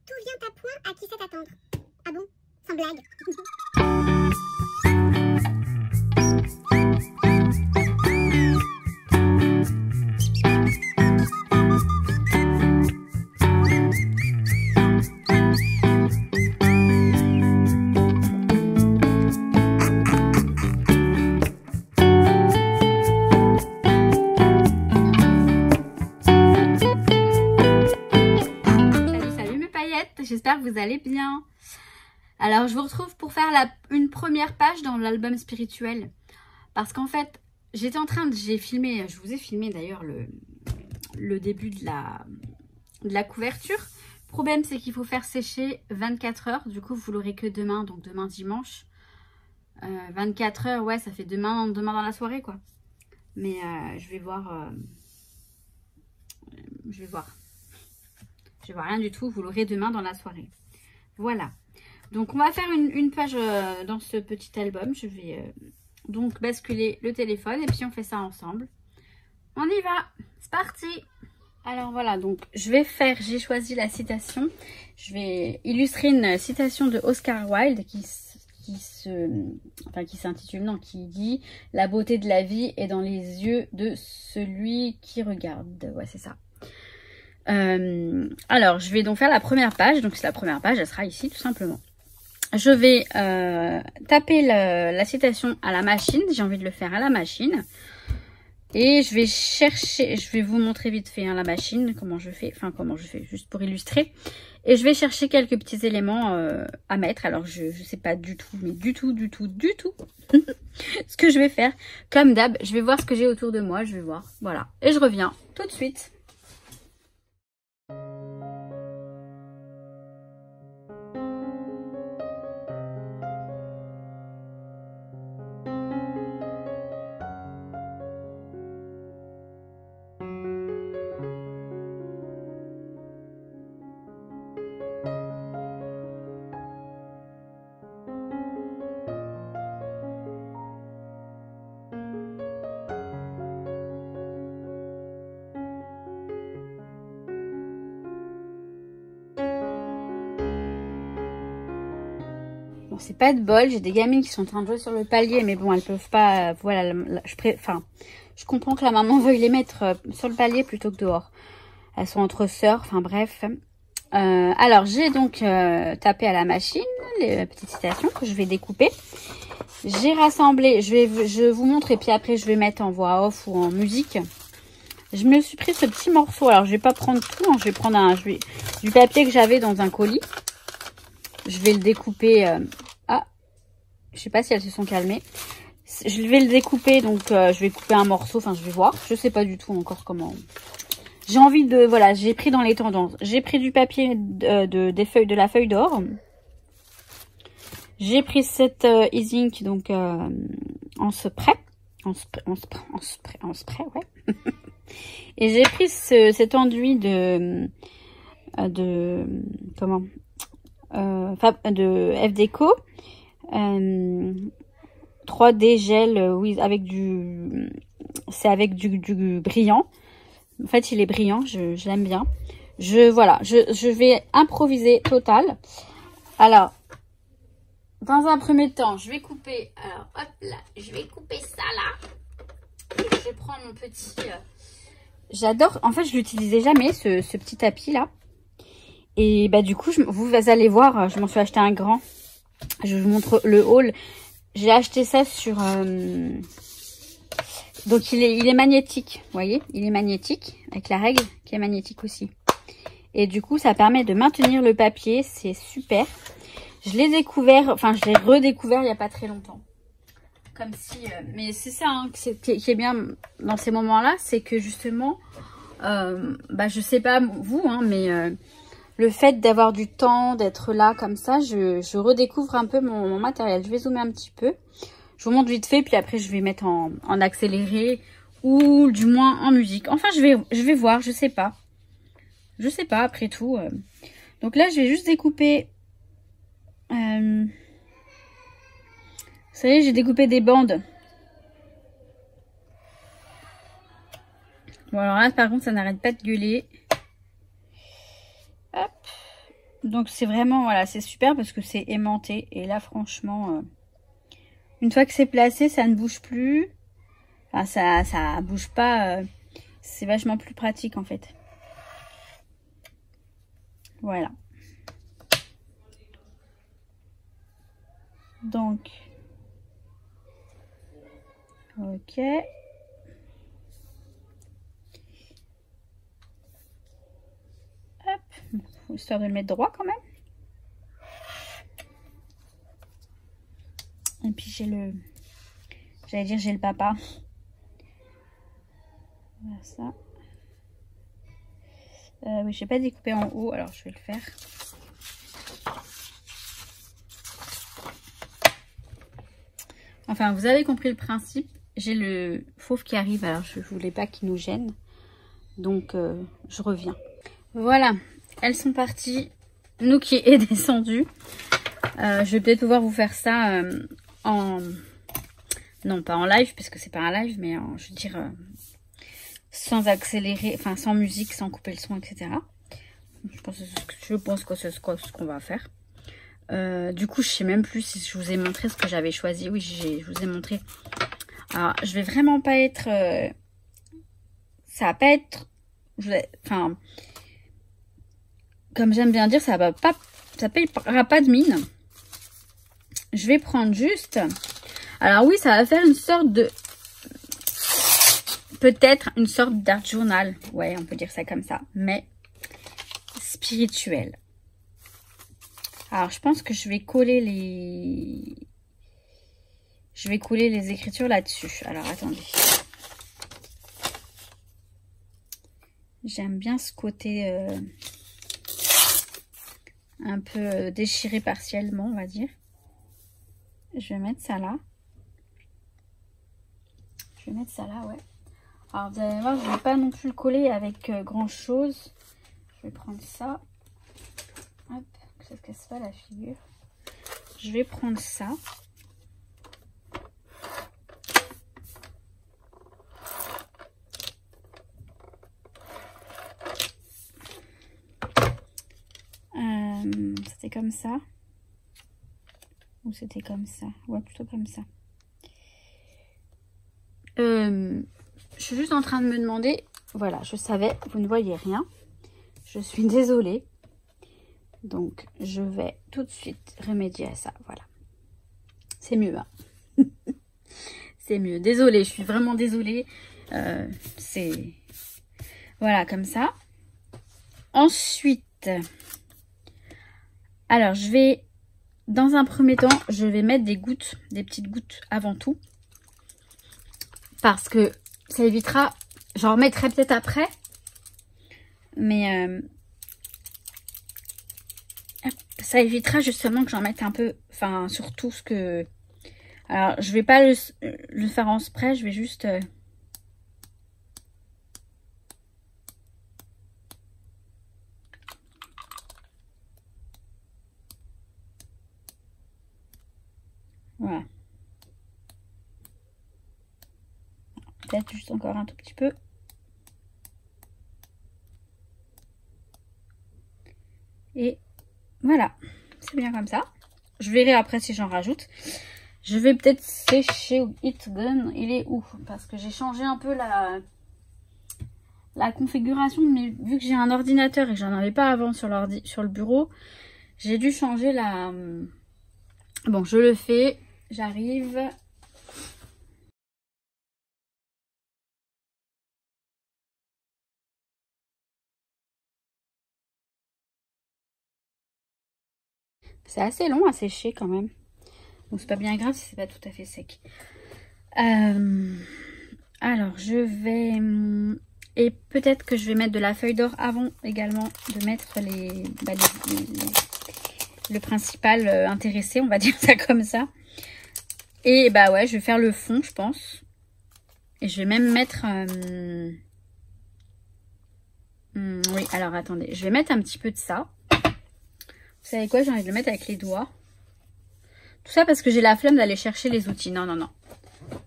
Tout vient à point à qui sait attendre. Ah bon? Sans blague. J'espère que vous allez bien. Alors je vous retrouve pour faire une première page dans l'album spirituel. Parce qu'en fait, j'étais en train de... je vous ai filmé d'ailleurs le début de la couverture. Le problème, c'est qu'il faut faire sécher 24 heures. Du coup, vous l'aurez que demain, donc demain dimanche. 24 heures, ouais, ça fait demain dans la soirée, quoi. Mais je vais voir... Je vais voir rien du tout, vous l'aurez demain dans la soirée. Voilà. Donc on va faire une page dans ce petit album. Je vais donc basculer le téléphone et puis on fait ça ensemble. On y va, c'est parti. Alors voilà, donc j'ai choisi la citation. Je vais illustrer une citation de Oscar Wilde qui dit « La beauté de la vie est dans les yeux de celui qui regarde ». Ouais, c'est ça. Alors, je vais donc faire la première page. Donc, la première page, elle sera ici, tout simplement. Je vais taper la citation à la machine. J'ai envie de le faire à la machine. Et je vais chercher, je vais vous montrer vite fait la machine, comment je fais, juste pour illustrer. Et je vais chercher quelques petits éléments à mettre. Alors, je sais pas du tout, mais du tout ce que je vais faire. Comme d'hab, je vais voir ce que j'ai autour de moi. Je vais voir, voilà. Et je reviens tout de suite. Bon, c'est pas de bol, j'ai des gamines qui sont en train de jouer sur le palier, mais bon, elles peuvent pas, voilà, je comprends que la maman veuille les mettre sur le palier plutôt que dehors. Elles sont entre sœurs, enfin bref. Alors, j'ai donc tapé à la machine les petites citations que je vais découper. J'ai rassemblé, je vous montre et puis après je vais mettre en voix off ou en musique. Je me suis pris ce petit morceau, alors je vais pas prendre tout, hein, je vais prendre du papier que j'avais dans un colis. Je vais le découper. Je sais pas si elles se sont calmées. Je vais le découper, donc je vais couper un morceau. Enfin, je vais voir. Je sais pas du tout encore comment. J'ai envie de... Voilà, j'ai pris dans les tendances. J'ai pris du papier de la feuille d'or. J'ai pris cette e-ink, donc en spray. En spray, ouais. Et j'ai pris cet enduit de F-Déco 3D gel, oui, avec du brillant. En fait, il est brillant, je l'aime bien. Voilà, je vais improviser total. Alors, dans un premier temps, je vais couper. Alors, hop là, je vais couper ça là. Je vais prendre mon petit. J'adore. En fait, je l'utilisais jamais ce petit tapis là. Et bah du coup, vous allez voir, je m'en suis acheté un grand. Je vous montre le haul. J'ai acheté ça sur... Donc il est magnétique, vous voyez, il est magnétique avec la règle qui est magnétique aussi. Et du coup, ça permet de maintenir le papier, c'est super. Je l'ai découvert, enfin je l'ai redécouvert il n'y a pas très longtemps. Comme si... mais c'est ça hein, qui est bien dans ces moments-là, c'est que justement, je sais pas vous, hein, mais... le fait d'avoir du temps, d'être là comme ça, je redécouvre un peu mon matériel. Je vais zoomer un petit peu. Je vous montre vite fait, puis après je vais mettre en accéléré ou du moins en musique. Enfin, je vais voir, je sais pas. Je sais pas, après tout. Donc là, je vais juste découper. Vous savez, j'ai découpé des bandes. Bon, alors là, par contre, ça n'arrête pas de gueuler. Hop. Donc c'est vraiment, voilà, c'est super parce que c'est aimanté. Et là, franchement, une fois que c'est placé, ça ne bouge plus. Enfin, ça bouge pas. C'est vachement plus pratique en fait. Voilà. Donc, ok. Hop, histoire de le mettre droit quand même. Et puis j'ai le, j'allais dire j'ai le papa. Voilà ça. Oui, je n'ai pas découpé en haut, alors je vais le faire. Enfin, vous avez compris le principe. J'ai le fauve qui arrive, alors je voulais pas qu'il nous gêne. Donc, je reviens. Voilà, elles sont parties. Nookie est descendu. Je vais peut-être pouvoir vous faire ça en... Non, pas en live, parce que c'est pas un live, mais en, je veux dire, sans accélérer, enfin sans musique, sans couper le son, etc. Je pense que c'est ce qu'on va faire. Du coup, je sais même plus si je vous ai montré ce que j'avais choisi. Oui, je vous ai montré. Alors, je vais vraiment pas être... ça va pas être... Enfin... Comme j'aime bien dire, ça payera pas de mine. Je vais prendre juste... Alors oui, ça va faire une sorte de... Peut-être une sorte d'art journal. Ouais, on peut dire ça comme ça. Mais spirituel. Alors, je pense que je vais coller les... Je vais coller les écritures là-dessus. Alors, attendez. J'aime bien ce côté un peu déchiré partiellement, on va dire. Je vais mettre ça là. Je vais mettre ça là, ouais. Alors, vous allez voir, je ne vais pas non plus le coller avec grand-chose. Je vais prendre ça. Hop, que ça ne casse pas la figure. Je vais prendre ça. C'était comme ça. Ou c'était comme ça? Ouais, plutôt comme ça. Je suis juste en train de me demander... Voilà, je savais, vous ne voyez rien. Je suis désolée. Donc, je vais tout de suite remédier à ça. Voilà. C'est mieux, hein. C'est mieux. Désolée, je suis vraiment désolée. C'est... Voilà, comme ça. Ensuite... Alors, je vais... Dans un premier temps, je vais mettre des gouttes, des petites gouttes avant tout. Parce que ça évitera... J'en remettrai peut-être après. Mais... ça évitera justement que j'en mette un peu... Enfin, sur tout ce que... Alors, je vais pas le faire en spray. Je vais juste... Voilà. Peut-être juste encore un tout petit peu. Et voilà. C'est bien comme ça. Je verrai après si j'en rajoute. Je vais peut-être sécher It Gun. Il est où? Parce que j'ai changé un peu la configuration. Mais vu que j'ai un ordinateur et que j'en avais pas avant sur le bureau, j'ai dû changer la... Bon, je le fais. J'arrive. C'est assez long à sécher quand même. Donc c'est pas bien grave si c'est pas tout à fait sec. Alors je vais... Et peut-être que je vais mettre de la feuille d'or avant également de mettre le principal intéressé, on va dire ça comme ça. Et bah ouais, je vais faire le fond, je pense. Et je vais même mettre... oui, alors attendez. Je vais mettre un petit peu de ça. Vous savez quoi? J'ai envie de le mettre avec les doigts. Tout ça parce que j'ai la flemme d'aller chercher les outils. Non, non, non.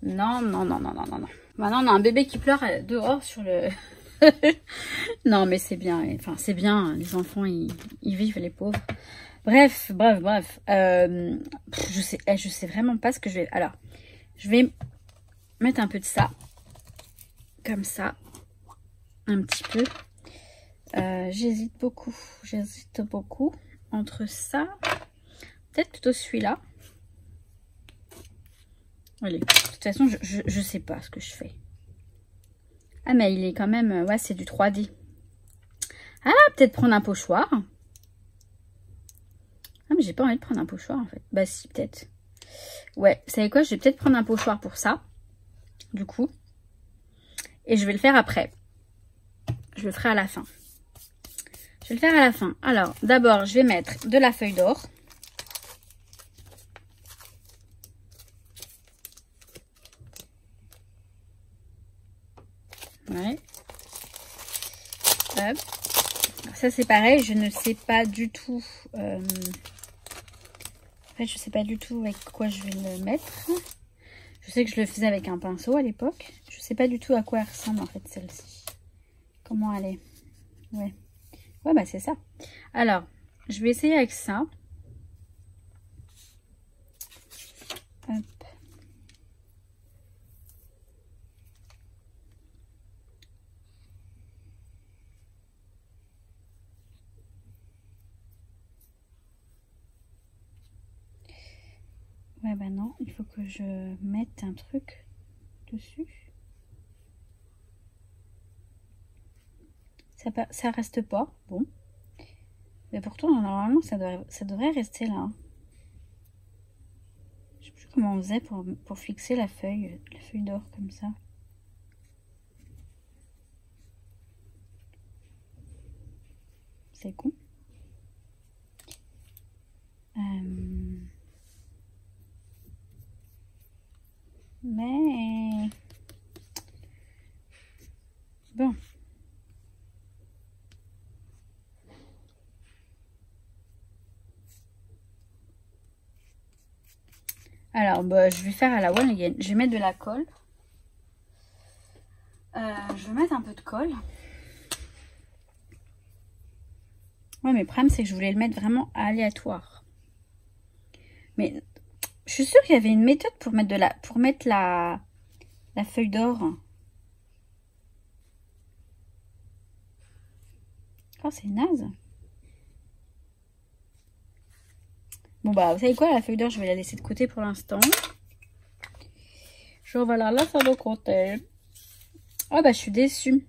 Non, non, non, non, non, non, non. Maintenant, on a un bébé qui pleure dehors sur le... Non, mais c'est bien. Enfin, c'est bien. Les enfants, ils vivent, les pauvres. Bref. Je sais vraiment pas ce que je vais... Alors, je vais mettre un peu de ça. Comme ça. Un petit peu. J'hésite beaucoup. Entre ça. Peut-être plutôt celui-là. Allez. De toute façon, je sais pas ce que je fais. Ah, mais il est quand même... Ouais, c'est du 3D. Ah, peut-être prendre un pochoir. Ah, mais j'ai pas envie de prendre un pochoir, en fait. Bah, si, peut-être. Ouais, vous savez quoi? Je vais peut-être prendre un pochoir pour ça. Du coup. Et je vais le faire après. Je le ferai à la fin. Je vais le faire à la fin. Alors, d'abord, je vais mettre de la feuille d'or. Ouais. Hop. Alors ça c'est pareil, je ne sais pas du tout. En fait, je sais pas du tout avec quoi je vais le mettre. Je sais que je le faisais avec un pinceau à l'époque. Je sais pas du tout à quoi elle ressemble en fait celle-ci. Comment elle est. Ouais. Ouais, bah c'est ça. Alors, je vais essayer avec ça. Hop. Ouais, bah non, il faut que je mette un truc dessus. Ça reste pas, bon. Mais pourtant, normalement, ça devrait rester là. Je sais plus comment on faisait pour fixer la feuille d'or comme ça. C'est con. Mais... Bon. Alors, bah, je vais faire à la one again. Je vais mettre de la colle. Je vais mettre un peu de colle. Ouais, mais le problème, c'est que je voulais le mettre vraiment aléatoire. Mais je suis sûre qu'il y avait une méthode pour mettre la feuille d'or. Oh, c'est naze. Bon, bah, vous savez quoi, la feuille d'or, je vais la laisser de côté pour l'instant. Je vais la laisser de côté. Oh, bah, je suis déçue.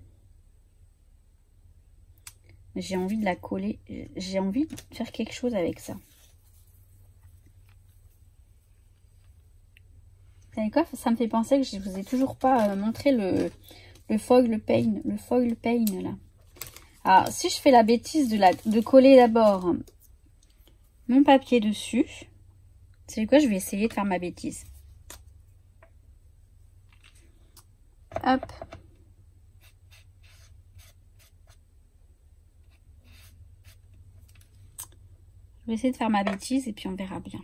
J'ai envie de la coller. J'ai envie de faire quelque chose avec ça. Vous savez quoi? Ça me fait penser que je vous ai toujours pas montré le foil paint. Le foil paint, là. Alors, si je fais la bêtise de coller d'abord mon papier dessus, vous savez quoi? Je vais essayer de faire ma bêtise. Hop. Je vais essayer de faire ma bêtise et puis on verra bien.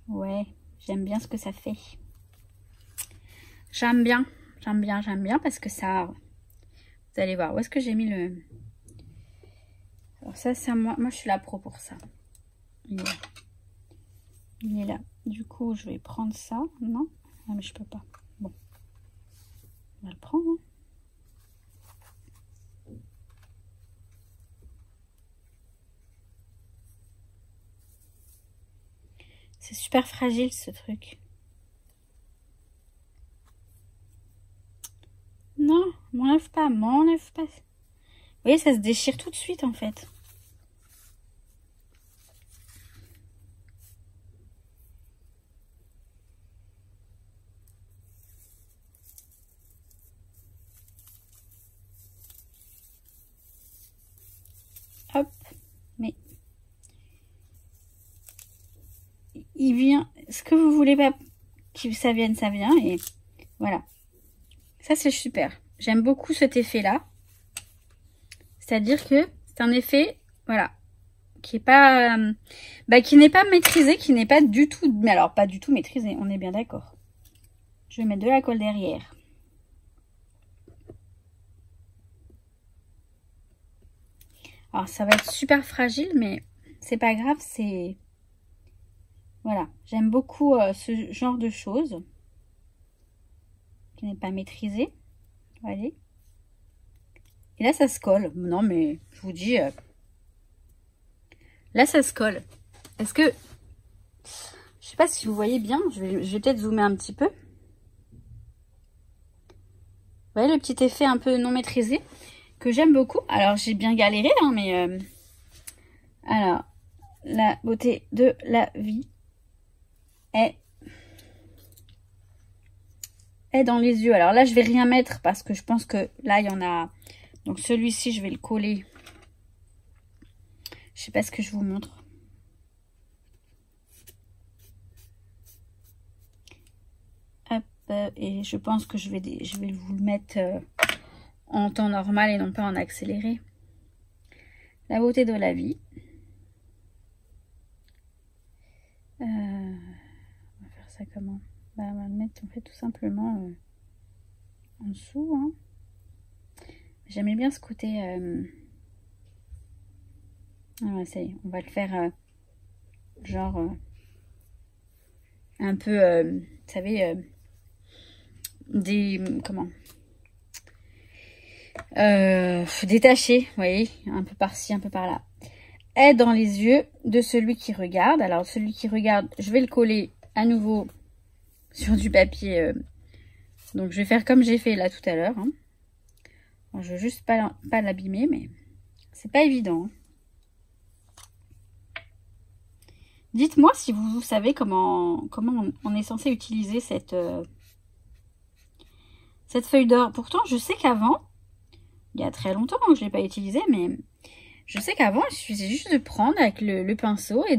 Ouais, j'aime bien ce que ça fait. J'aime bien parce que ça... Vous allez voir, où est-ce que j'ai mis le... Alors ça, c'est moi je suis la pro pour ça. Il est là. Il est là. Du coup, je vais prendre ça. Non, ah, mais je peux pas. Bon. On va le prendre. Hein. C'est super fragile ce truc. Non, m'enlève pas. Vous voyez, ça se déchire tout de suite en fait. Hop, mais il vient, ce que vous voulez pas que ça vienne, et voilà. Ça c'est super. J'aime beaucoup cet effet là. C'est-à-dire que c'est un effet, voilà, qui est pas, qui n'est pas maîtrisé, qui n'est pas du tout, mais alors pas du tout maîtrisé, on est bien d'accord. Je vais mettre de la colle derrière. Alors ça va être super fragile, mais c'est pas grave, c'est... Voilà, j'aime beaucoup ce genre de choses qui n'est pas maîtrisé. Allez. Et là ça se colle. Non mais je vous dis, là ça se colle. Est-ce que... Je sais pas si vous voyez bien, je vais peut-être zoomer un petit peu. Vous voyez le petit effet un peu non maîtrisé que j'aime beaucoup. Alors j'ai bien galéré, hein, mais... Alors, la beauté de la vie est dans les yeux. Alors là, je vais rien mettre parce que je pense que là, il y en a... Donc celui-ci, je vais le coller. Je sais pas ce que je vous montre. Hop, et je pense que je vais vous le mettre en temps normal et non pas en accéléré. La beauté de la vie. On va faire ça comment? On va le mettre en fait tout simplement en dessous. Hein. J'aimais bien ce côté... Ah, ça y est, on va le faire genre un peu, vous savez, comment détaché, vous voyez, un peu par-ci, un peu par-là. Est dans les yeux de celui qui regarde. Alors celui qui regarde, je vais le coller à nouveau sur du papier. Donc je vais faire comme j'ai fait là tout à l'heure. Hein. Je veux juste pas l'abîmer, mais c'est pas évident. Hein. Dites-moi si vous savez comment on est censé utiliser cette feuille d'or. Pourtant, je sais qu'avant, il y a très longtemps que je ne l'ai pas utilisée, mais je sais qu'avant, il suffisait juste de prendre avec le pinceau et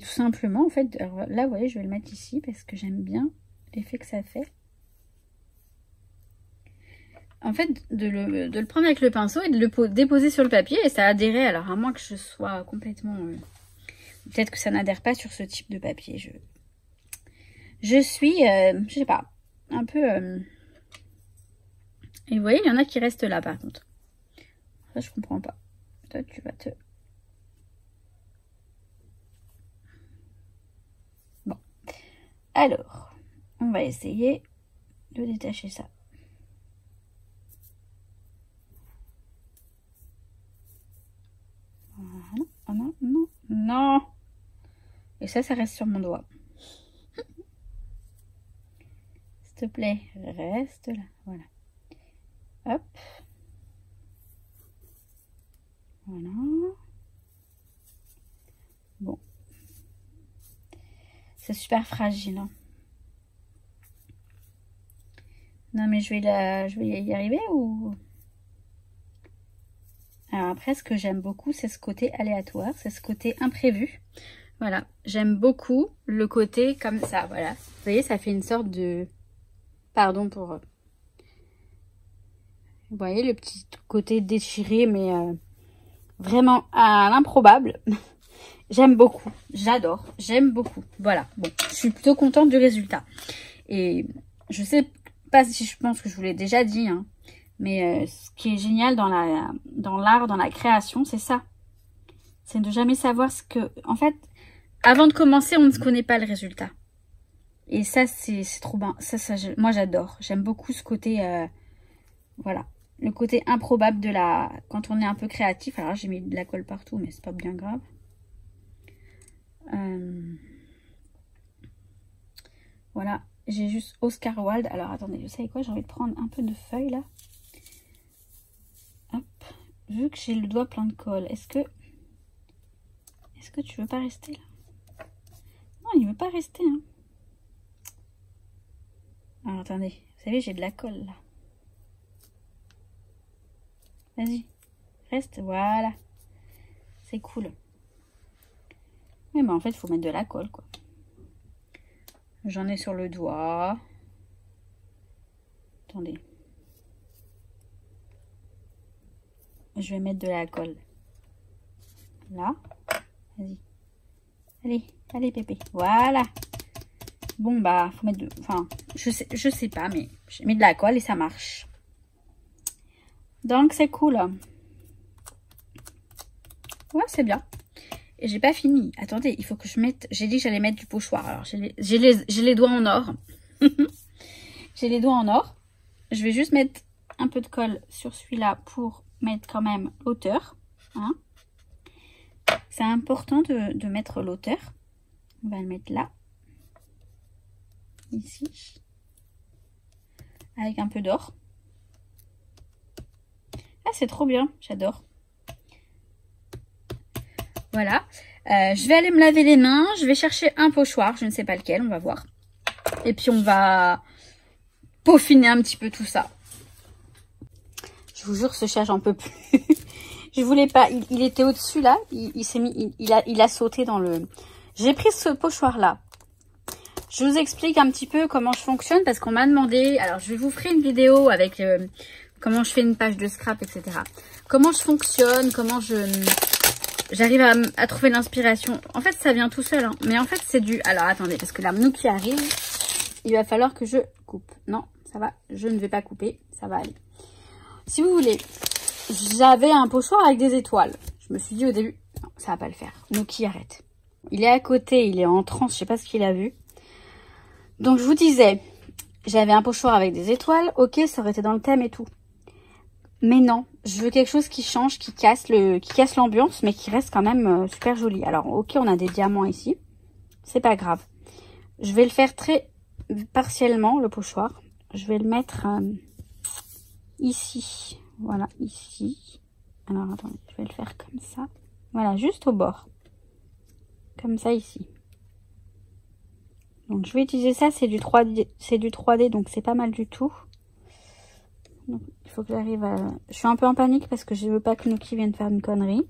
tout simplement, en fait, alors là, vous voyez, je vais le mettre ici parce que j'aime bien l'effet que ça fait. En fait, de le prendre avec le pinceau et de le déposer sur le papier et ça adhérait. Alors, à moins que je sois complètement... peut-être que ça n'adhère pas sur ce type de papier. Je suis, je sais pas, un peu... Et vous voyez, il y en a qui restent là, par contre. Ça, je comprends pas. Toi, tu vas te... Bon. Alors, on va essayer de détacher ça. Voilà. Oh non, non, non. Et ça reste sur mon doigt. S'il te plaît, reste là. Voilà. Hop. Voilà. Bon. C'est super fragile. Hein. Non, mais je vais y arriver ou... Alors après, ce que j'aime beaucoup, c'est ce côté aléatoire, c'est ce côté imprévu. Voilà, j'aime beaucoup le côté comme ça, voilà. Vous voyez, ça fait une sorte de... Pardon pour... Vous voyez, le petit côté déchiré, mais vraiment à l'improbable. J'aime beaucoup, j'adore, j'aime beaucoup. Voilà, bon, je suis plutôt contente du résultat. Et je sais pas si je pense que je vous l'ai déjà dit, hein. Mais ce qui est génial dans l'art, dans la création, c'est ça. C'est de jamais savoir ce que... En fait, avant de commencer, on ne connaît pas le résultat. Et ça, c'est trop bien. Moi, j'adore. J'aime beaucoup ce côté... voilà. Le côté improbable de la... Quand on est un peu créatif. Alors, j'ai mis de la colle partout, mais c'est pas bien grave. Voilà. J'ai juste Oscar Wilde. Alors, attendez, vous savez quoi? J'ai envie de prendre un peu de feuille, là. Hop, vu que j'ai le doigt plein de colle, est-ce que tu veux pas rester là? Non, il veut pas rester. Hein. Alors attendez, vous savez, j'ai de la colle là. Vas-y, reste, voilà. C'est cool. Mais en fait, il faut mettre de la colle quoi. J'en ai sur le doigt. Attendez. je vais mettre de la colle. Là. Vas-y. Allez, allez Pépé. Voilà. Bon bah, faut mettre de... Enfin, je sais pas, mais j'ai mis de la colle et ça marche. Donc c'est cool. Ouais, c'est bien. Et j'ai pas fini. Attendez, il faut que je mette... J'ai dit que j'allais mettre du pochoir. Alors, j'ai les doigts en or. J'ai les doigts en or. Je vais juste mettre un peu de colle sur celui-là pour mettre quand même l'hauteur. Hein. C'est important de mettre l'hauteur. On va le mettre là. Ici. Avec un peu d'or. Ah, c'est trop bien. J'adore. Voilà. Je vais aller me laver les mains. Je vais chercher un pochoir. Je ne sais pas lequel. On va voir. Et puis, on va peaufiner un petit peu tout ça. Je vous jure, ce chat, j'en peux plus. Je voulais pas. Il était au-dessus, là. Il s'est mis... Il a sauté dans le... J'ai pris ce pochoir-là. Je vous explique un petit peu comment je fonctionne parce qu'on m'a demandé... Alors, je vais vous faire une vidéo avec comment je fais une page de scrap, etc. Comment je fonctionne, comment j'arrive à trouver l'inspiration. En fait, ça vient tout seul. Hein. Mais en fait, c'est du... Alors, attendez, parce que la mnou qui arrive, il va falloir que je coupe. Non, ça va. Je ne vais pas couper. Ça va aller. Si vous voulez, j'avais un pochoir avec des étoiles. Je me suis dit au début, non, ça va pas le faire. Nuki, arrête. Il est à côté, il est en transe, je sais pas ce qu'il a vu. Donc, je vous disais, j'avais un pochoir avec des étoiles. Ok, ça aurait été dans le thème et tout. Mais non, je veux quelque chose qui change, qui casse l'ambiance, mais qui reste quand même super joli. Alors, ok, on a des diamants ici. C'est pas grave. Je vais le faire très partiellement, le pochoir. Je vais le mettre ici. Voilà, ici. Alors, attendez, je vais le faire comme ça. Voilà, juste au bord. Comme ça, ici. Donc, je vais utiliser ça. C'est du 3D, donc c'est pas mal du tout. Donc, il faut que j'arrive à... Je suis un peu en panique parce que je veux pas que Nuki vienne faire une connerie.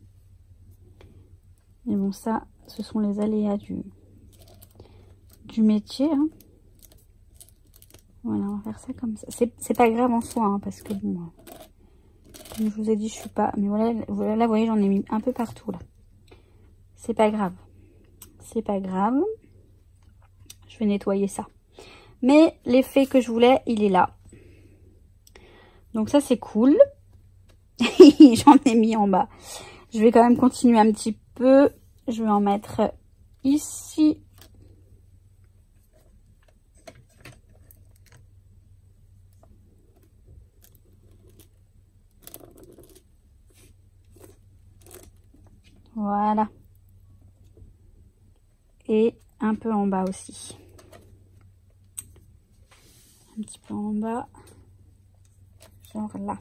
Mais bon, ça, ce sont les aléas du métier. Hein. Voilà, on va faire ça comme ça. C'est pas grave en soi, hein, parce que bon... Comme je vous ai dit, je suis pas... Mais voilà, là, vous voyez, j'en ai mis un peu partout, là. C'est pas grave. C'est pas grave. Je vais nettoyer ça. Mais l'effet que je voulais, il est là. Donc ça, c'est cool. J'en ai mis en bas. Je vais quand même continuer un petit peu. Je vais en mettre ici. Voilà. Et un peu en bas aussi. Un petit peu en bas. Genre là.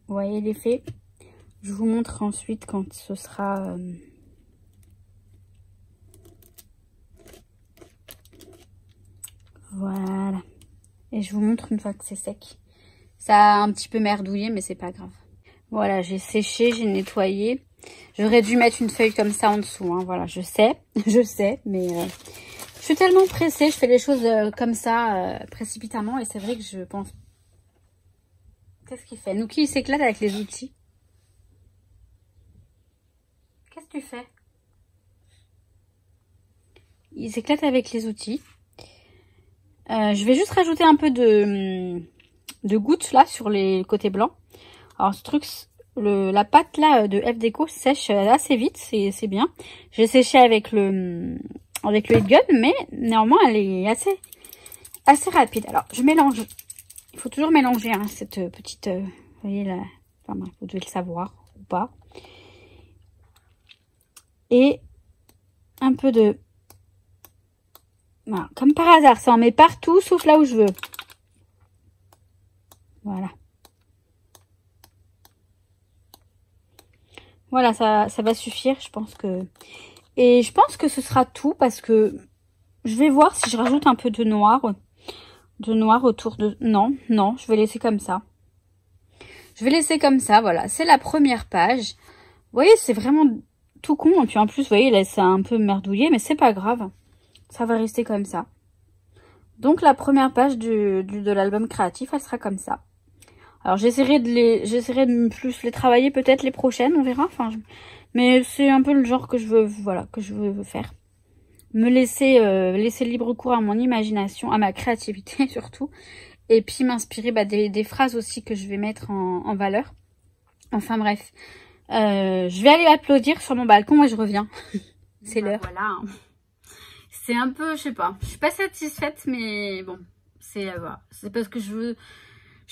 Vous voyez l'effet? Je vous montre ensuite quand ce sera... Voilà. Et je vous montre une fois que c'est sec. Ça a un petit peu merdouillé, mais c'est pas grave. Voilà, j'ai séché, j'ai nettoyé. J'aurais dû mettre une feuille comme ça en dessous. Hein. Voilà, je sais, mais je suis tellement pressée. Je fais les choses comme ça, précipitamment. Et c'est vrai que je pense... Qu'est-ce qu'il fait? Nuki, il s'éclate avec les outils. Qu'est-ce que tu fais? Il s'éclate avec les outils. Je vais juste rajouter un peu de gouttes là sur les côtés blancs. Alors ce truc, la pâte là de F Déco sèche assez vite, c'est bien. J'ai séché avec le heat gun, mais néanmoins elle est assez rapide. Alors je mélange. Il faut toujours mélanger hein, cette petite, vous voyez là, enfin bref, vous devez le savoir ou pas. Et un peu de, voilà, comme par hasard, ça en met partout sauf là où je veux. Voilà. Voilà, ça va suffire, je pense que... Et je pense que ce sera tout parce que je vais voir si je rajoute un peu de noir autour de... Non, je vais laisser comme ça. Je vais laisser comme ça, voilà. C'est la première page. Vous voyez, c'est vraiment tout con. Et puis en plus, vous voyez, là, c'est un peu merdouillé, mais c'est pas grave. Ça va rester comme ça. Donc, la première page de l'album créatif, elle sera comme ça. Alors j'essaierai de plus les travailler peut-être les prochaines, on verra. Enfin, mais c'est un peu le genre que je veux, voilà, que je veux faire. Me laisser libre cours à mon imagination, à ma créativité surtout. Et puis m'inspirer des phrases aussi que je vais mettre en valeur. Enfin bref. Je vais aller applaudir sur mon balcon et je reviens. C'est l'heure. Voilà. C'est un peu, je sais pas. Je suis pas satisfaite, mais bon. C'est voilà. C'est parce que je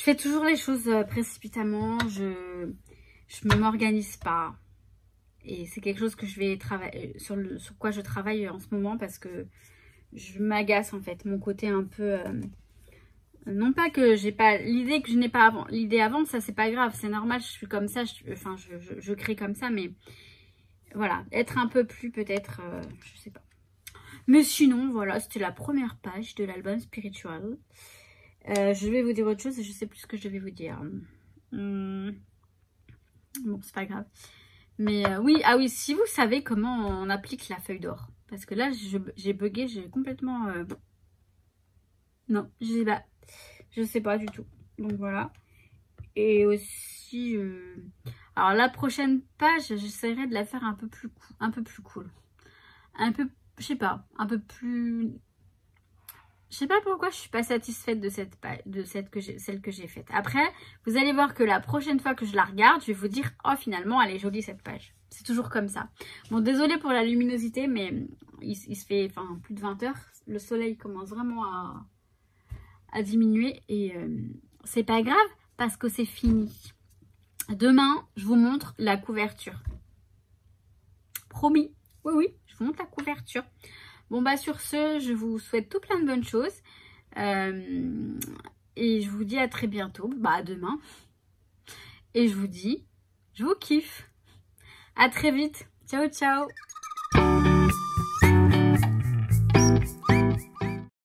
fais toujours les choses précipitamment. Je m'organise pas. Et c'est quelque chose que je vais travailler, sur quoi je travaille en ce moment parce que je m'agace en fait. Mon côté un peu... non pas que j'ai pas l'idée que je n'ai pas avant. L'idée avant, ça c'est pas grave. C'est normal, je suis comme ça. Je crée comme ça. Mais voilà, être un peu plus peut-être... je sais pas. Mais sinon, voilà, c'était la première page de l'album Spiritual. Je vais vous dire autre chose et je sais plus ce que je vais vous dire. Bon, c'est pas grave. Mais oui, ah oui, si vous savez comment on applique la feuille d'or. Parce que là, j'ai bugué, j'ai complètement... non, je sais pas du tout. Donc voilà. Et aussi... alors la prochaine page, j'essaierai de la faire un peu plus cool. Un peu, je sais pas, un peu plus... Je sais pas pourquoi je suis pas satisfaite de celle que j'ai faite. Après, vous allez voir que la prochaine fois que je la regarde, je vais vous dire, oh finalement, elle est jolie cette page. C'est toujours comme ça. Bon, désolée pour la luminosité, mais il se fait plus de 20 heures. Le soleil commence vraiment à diminuer et c'est pas grave parce que c'est fini. Demain, je vous montre la couverture. Promis. Oui, oui, je vous montre la couverture. Bon bah sur ce, je vous souhaite tout plein de bonnes choses. Et je vous dis à très bientôt. Bah à demain. Et je vous dis, je vous kiffe. À très vite. Ciao, ciao.